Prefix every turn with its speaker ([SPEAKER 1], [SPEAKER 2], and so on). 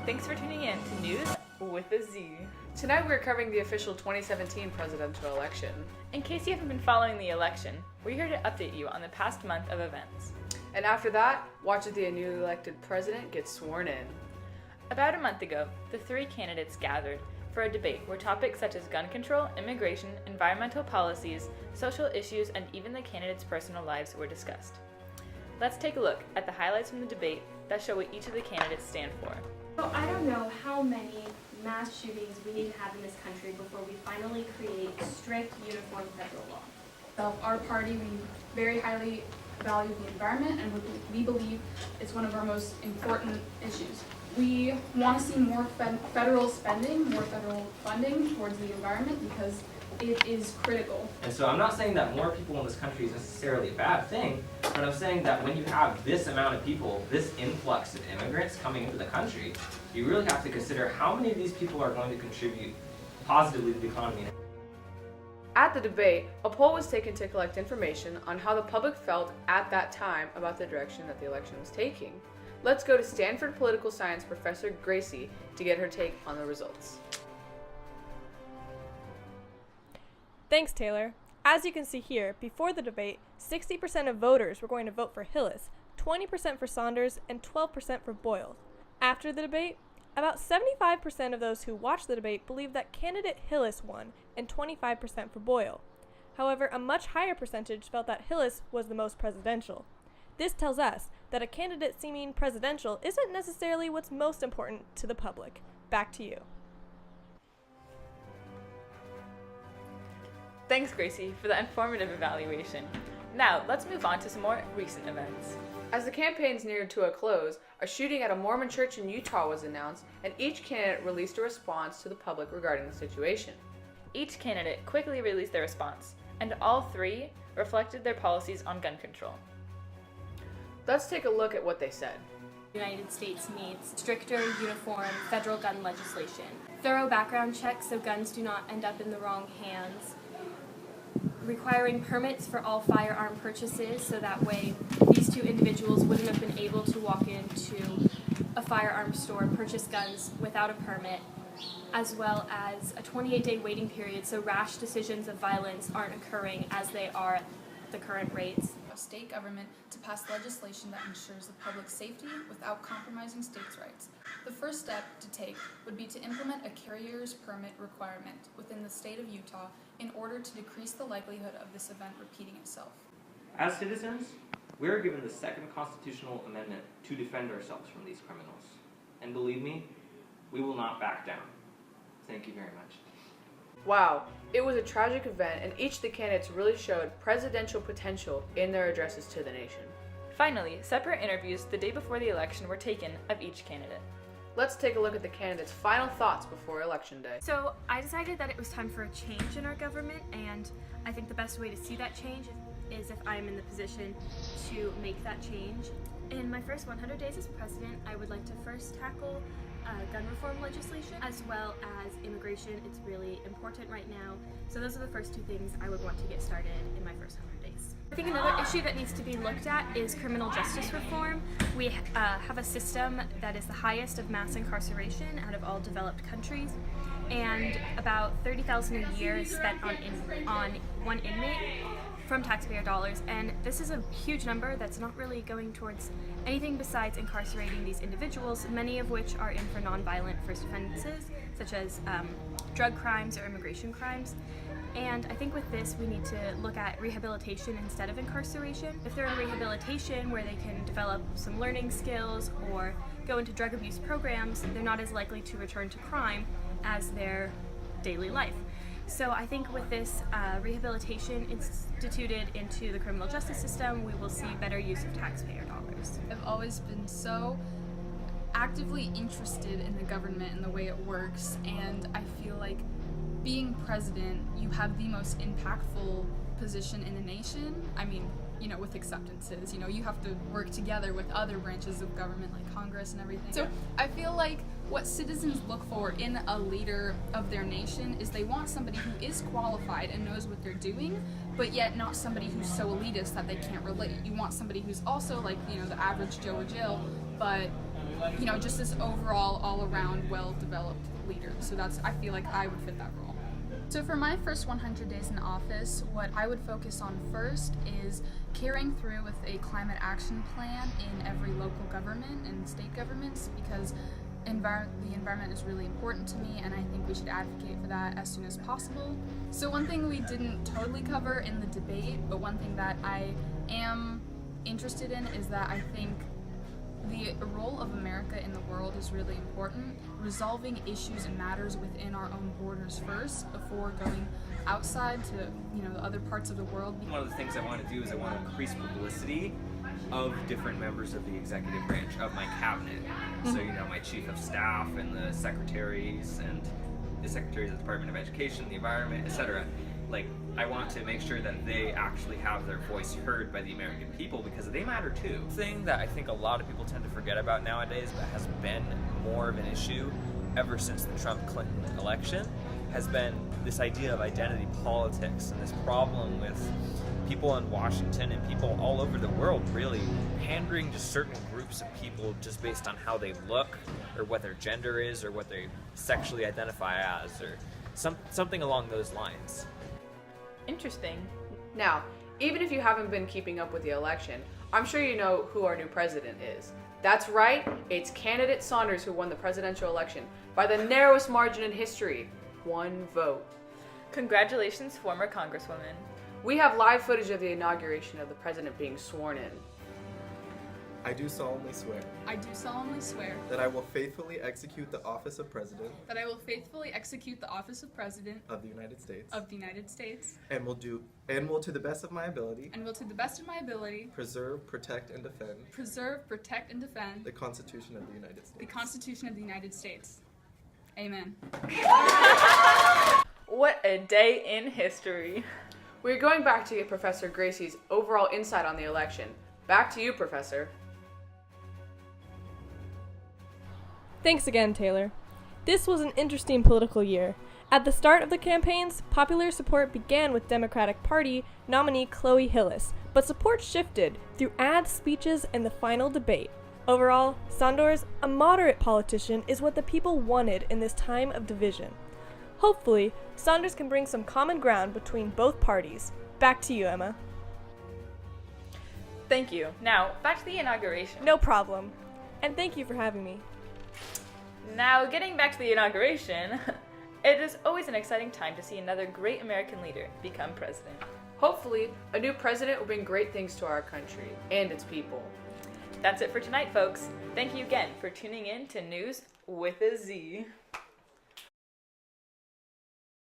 [SPEAKER 1] Thanks for tuning in to News with a Z.
[SPEAKER 2] Tonight we're covering the official 2017 presidential election.
[SPEAKER 1] In case you haven't been following the election, we're here to update you on the past month of events.
[SPEAKER 2] And after that, watch as the newly elected president gets sworn in.
[SPEAKER 1] About a month ago, the three candidates gathered for a debate where topics such as gun control, immigration, environmental policies, social issues, and even the candidates' personal lives were discussed. Let's take a look at the highlights from the debate that show what each of the candidates stand for.
[SPEAKER 3] So I don't know how many mass shootings we need to have in this country before we finally create strict, uniform federal law.
[SPEAKER 4] So our party, we very highly value the environment, and we believe it's one of our most important issues. We want to see more federal spending, more federal funding towards the environment because it is critical.
[SPEAKER 5] And so I'm not saying that more people in this country is necessarily a bad thing, but I'm saying that when you have this amount of people, this influx of immigrants coming into the country, you really have to consider how many of these people are going to contribute positively to the economy.
[SPEAKER 2] At the debate, a poll was taken to collect information on how the public felt at that time about the direction that the election was taking. Let's go to Stanford political science professor Gracie to get her take on the results.
[SPEAKER 6] Thanks, Taylor. As you can see here, before the debate, 60% of voters were going to vote for Hillis, 20% for Saunders, and 12% for Boyle. After the debate, about 75% of those who watched the debate believed that candidate Hillis won, and 25% for Boyle. However, a much higher percentage felt that Hillis was the most presidential. This tells us that a candidate seeming presidential isn't necessarily what's most important to the public. Back to you.
[SPEAKER 1] Thanks, Gracie, for the informative evaluation. Now, let's move on to some more recent events.
[SPEAKER 2] As the campaigns neared to a close, a shooting at a Mormon church in Utah was announced, and each candidate released a response to the public regarding the situation.
[SPEAKER 1] Each candidate quickly released their response, and all three reflected their policies on gun control.
[SPEAKER 2] Let's take a look at what they said.
[SPEAKER 3] The United States needs stricter, uniform federal gun legislation, thorough background checks so guns do not end up in the wrong hands, requiring permits for all firearm purchases so that way these two individuals wouldn't have been able to walk into a firearm store and purchase guns without a permit, as well as a 28-day waiting period so rash decisions of violence aren't occurring as they are at the current rates.
[SPEAKER 4] A state government to pass legislation that ensures the public safety without compromising states' rights. The first step to take would be to implement a carrier's permit requirement within the state of Utah in order to decrease the likelihood of this event repeating itself.
[SPEAKER 5] As citizens, we are given the second constitutional amendment to defend ourselves from these criminals. And believe me, we will not back down. Thank you very much.
[SPEAKER 2] Wow, it was a tragic event, and each of the candidates really showed presidential potential in their addresses to the nation.
[SPEAKER 1] Finally, separate interviews the day before the election were taken of each candidate.
[SPEAKER 2] Let's take a look at the candidates' final thoughts before Election Day.
[SPEAKER 3] So I decided that it was time for a change in our government, and I think the best way to see that change is if I'm in the position to make that change. In my first 100 days as president, I would like to first tackle gun reform legislation as well as immigration. It's really important right now. So those are the first two things I would want to get started in my first 100 days. I think another issue that needs to be looked at is criminal justice reform. We have a system that is the highest of mass incarceration out of all developed countries, and about $30,000 a year is spent on one inmate from taxpayer dollars, and this is a huge number that's not really going towards anything besides incarcerating these individuals, many of which are in for nonviolent first offenses, such as drug crimes or immigration crimes. And I think with this, we need to look at rehabilitation instead of incarceration. If they're in rehabilitation where they can develop some learning skills or go into drug abuse programs, they're not as likely to return to crime as their daily life. So I think with this rehabilitation instituted into the criminal justice system, we will see better use of taxpayer dollars.
[SPEAKER 4] I've always been so actively interested in the government and the way it works, and I feel like being president, you have the most impactful position in the nation. I mean, you know, with acceptances, you know, you have to work together with other branches of government like Congress and everything. So I feel like what citizens look for in a leader of their nation is they want somebody who is qualified and knows what they're doing, but yet not somebody who's so elitist that they can't relate. You want somebody who's also like, you know, the average Joe or Jill, but just this overall, all-around, well-developed leader. So I feel like I would fit that role. So for my first 100 days in office, what I would focus on first is carrying through with a climate action plan in every local government and state governments, because the environment is really important to me, and I think we should advocate for that as soon as possible. So one thing we didn't totally cover in the debate, but one thing that I am interested in is that I think the role of America in the world is really important. Resolving issues and matters within our own borders first before going outside to the other parts of the world.
[SPEAKER 7] One of the things I want to do is I want to increase publicity of different members of the executive branch of my cabinet. So my chief of staff and the secretaries and the secretaries of the Department of Education, the environment, etc. I want to make sure that they actually have their voice heard by the American people, because they matter too.
[SPEAKER 8] The thing that I think a lot of people tend to forget about nowadays, but has been more of an issue ever since the Trump-Clinton election, has been this idea of identity politics and this problem with people in Washington and people all over the world really pandering to certain groups of people just based on how they look or what their gender is or what they sexually identify as or something along those lines.
[SPEAKER 1] Interesting.
[SPEAKER 2] Now, even if you haven't been keeping up with the election, I'm sure you know who our new president is. That's right, it's candidate Saunders who won the presidential election by the narrowest margin in history, 1 vote.
[SPEAKER 1] Congratulations, former Congresswoman.
[SPEAKER 2] We have live footage of the inauguration of the president being sworn in.
[SPEAKER 9] I do solemnly swear
[SPEAKER 4] I do solemnly swear
[SPEAKER 9] that I will faithfully execute the office of President
[SPEAKER 4] that I will faithfully execute the office of President
[SPEAKER 9] of the United States
[SPEAKER 4] of the United States
[SPEAKER 9] and will to the best of my ability
[SPEAKER 4] and will to the best of my ability
[SPEAKER 9] preserve, protect, and defend
[SPEAKER 4] the
[SPEAKER 9] Constitution of the United States.
[SPEAKER 4] The Constitution of the United States. Amen.
[SPEAKER 1] What a day in history.
[SPEAKER 2] We're going back to get Professor Gracie's overall insight on the election. Back to you, Professor.
[SPEAKER 6] Thanks again, Taylor. This was an interesting political year. At the start of the campaigns, popular support began with Democratic Party nominee Chloe Hillis, but support shifted through ads, speeches, and the final debate. Overall, Saunders, a moderate politician, is what the people wanted in this time of division. Hopefully, Saunders can bring some common ground between both parties. Back to you, Emma.
[SPEAKER 1] Thank you. Now, back to the inauguration.
[SPEAKER 6] No problem. And thank you for having me.
[SPEAKER 1] Now, getting back to the inauguration, it is always an exciting time to see another great American leader become president.
[SPEAKER 2] Hopefully, a new president will bring great things to our country and its people.
[SPEAKER 1] That's it for tonight, folks. Thank you again for tuning in to News with a Z.